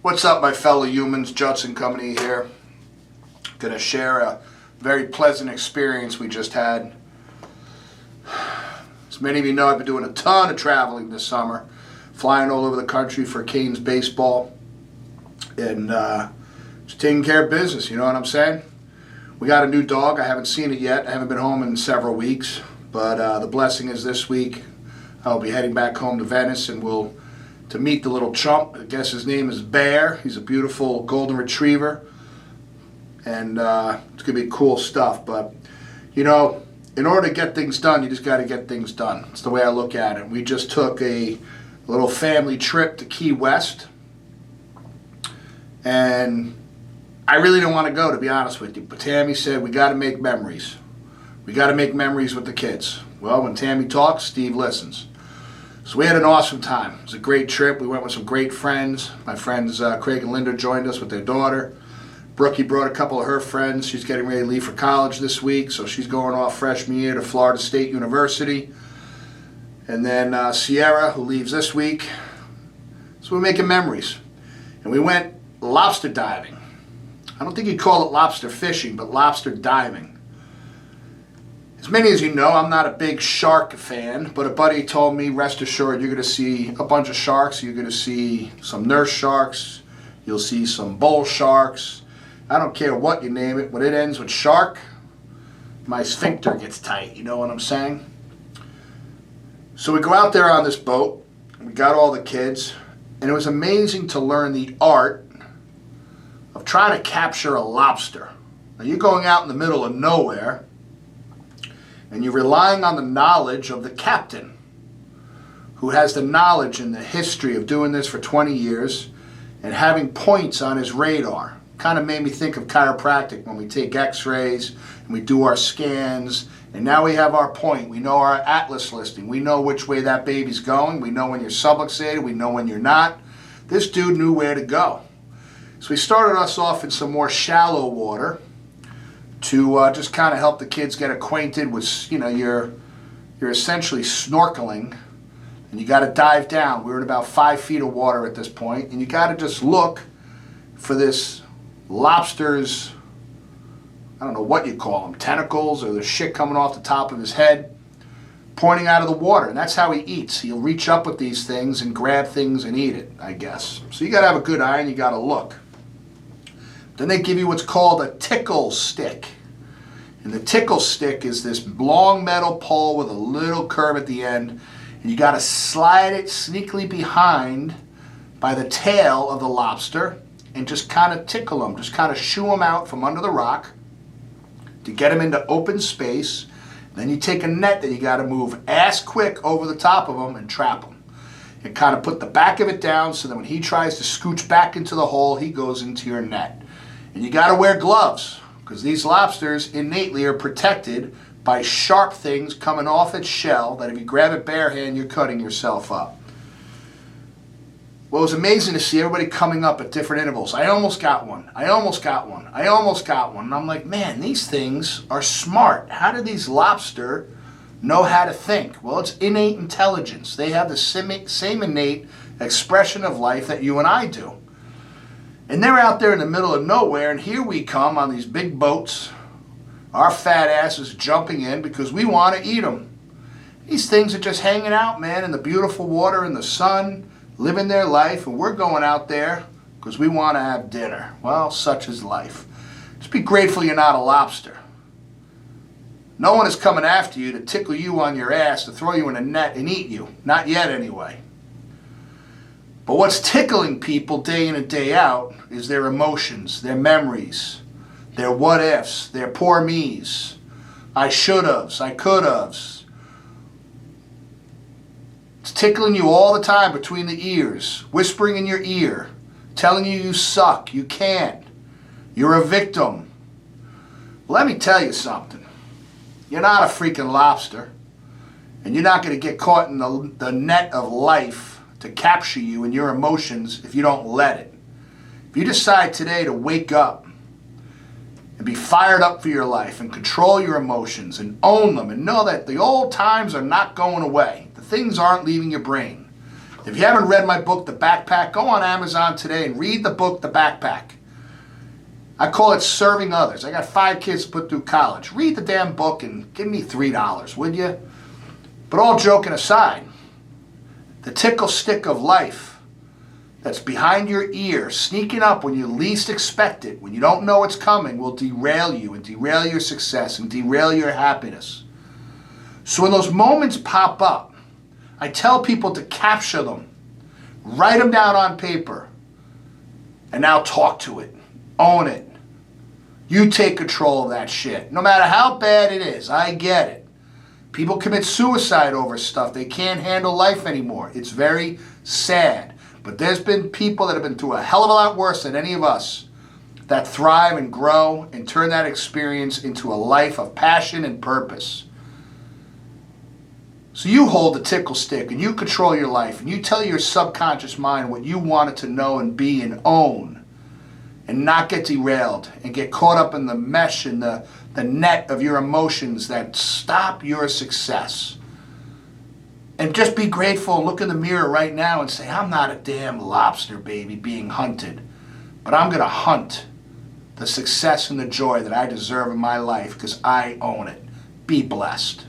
What's up, my fellow humans? Judson Company here. Gonna share a very pleasant experience we just had. As many of you know, I've been doing a ton of traveling this summer, flying all over the country for Canes baseball, and just taking care of business, you know what I'm saying? We got a new dog. I haven't seen it yet. I haven't been home in several weeks, but the blessing is this week I'll be heading back home to Venice, and to meet the little chump. I guess his name is Bear. He's a beautiful golden retriever, and it's gonna be cool stuff. But you know, in order to get things done, you just got to get things done. It's the way I look at it. We just took a little family trip to Key West, and I really didn't want to go, to be honest with you. But Tammy said we got to make memories. We got to make memories with the kids. Well, when Tammy talks, Steve listens. So we had an awesome time. It was a great trip. We went with some great friends. My friends Craig and Linda joined us with their daughter. Brookie brought a couple of her friends. She's getting ready to leave for college this week, so she's going off freshman year to Florida State University. And then Sierra, who leaves this week. So we're making memories. And we went lobster diving. I don't think you'd call it lobster fishing, but lobster diving. As many as you know, I'm not a big shark fan, but a buddy told me, rest assured, you're going to see a bunch of sharks. You're going to see some nurse sharks. You'll see some bull sharks. I don't care what you name it. When it ends with shark, my sphincter gets tight. You know what I'm saying? So we go out there on this boat. We got all the kids, and it was amazing to learn the art of trying to capture a lobster. Now, you're going out in the middle of nowhere, and you're relying on the knowledge of the captain, who has the knowledge and the history of doing this for 20 years and having points on his radar. Kind of made me think of chiropractic when we take x-rays and we do our scans, and now we have our point. We know our atlas listing. We know which way that baby's going. We know when you're subluxated. We know when you're not. This dude knew where to go. So we started us off in some more shallow water to just kind of help the kids get acquainted with, you know, you're essentially snorkeling, and you got to dive down. We were in about 5 feet of water at this point, and you got to just look for this lobster's, I don't know what you call them, tentacles, or the shit coming off the top of his head, pointing out of the water. And that's how he eats. He'll reach up with these things and grab things and eat it, I guess. So you got to have a good eye, and you got to look. Then they give you what's called a tickle stick. And the tickle stick is this long metal pole with a little curve at the end. And you got to slide it sneakily behind by the tail of the lobster and just kind of tickle them. Just kind of shoo them out from under the rock to get them into open space. Then you take a net that you got to move ass quick over the top of them and trap them. And kind of put the back of it down so that when he tries to scooch back into the hole, he goes into your net. And you got to wear gloves, because these lobsters innately are protected by sharp things coming off its shell that if you grab it bare hand, you're cutting yourself up. Well, it was amazing to see everybody coming up at different intervals. I almost got one. I almost got one. I almost got one. And I'm like, man, these things are smart. How do these lobster know how to think? Well, it's innate intelligence. They have the same innate expression of life that you and I do. And they're out there in the middle of nowhere, and here we come on these big boats, our fat asses jumping in because we want to eat them. These things are just hanging out, man, in the beautiful water, in the sun, living their life, and we're going out there because we want to have dinner. Well, such is life. Just be grateful you're not a lobster. No one is coming after you to tickle you on your ass, to throw you in a net and eat you. Not yet, anyway. But what's tickling people day in and day out is their emotions, their memories, their what-ifs, their poor me's, I should-haves, I could-haves. It's tickling you all the time between the ears, whispering in your ear, telling you you suck, you can't, you're a victim. Let me tell you something. You're not a freaking lobster, and you're not going to get caught in the net of life to capture you and your emotions if you don't let it. If you decide today to wake up and be fired up for your life and control your emotions and own them and know that the old times are not going away, the things aren't leaving your brain, If you haven't read my book, The Backpack, go on Amazon today and read the book, The Backpack. I call it Serving Others. I got 5 kids to put through college. Read the damn book and give me $3, would you? But all joking aside, the tickle stick of life that's behind your ear, sneaking up when you least expect it, when you don't know it's coming, will derail you and derail your success and derail your happiness. So when those moments pop up, I tell people to capture them, write them down on paper, and now talk to it, own it. You take control of that shit, no matter how bad it is. I get it. People commit suicide over stuff. They can't handle life anymore. It's very sad. But there's been people that have been through a hell of a lot worse than any of us that thrive and grow and turn that experience into a life of passion and purpose. So you hold the tickle stick and you control your life and you tell your subconscious mind what you want it to know and be and own, and not get derailed and get caught up in the mesh and the net of your emotions that stop your success. And just be grateful and look in the mirror right now and say, I'm not a damn lobster baby being hunted, but I'm going to hunt the success and the joy that I deserve in my life because I own it. Be blessed.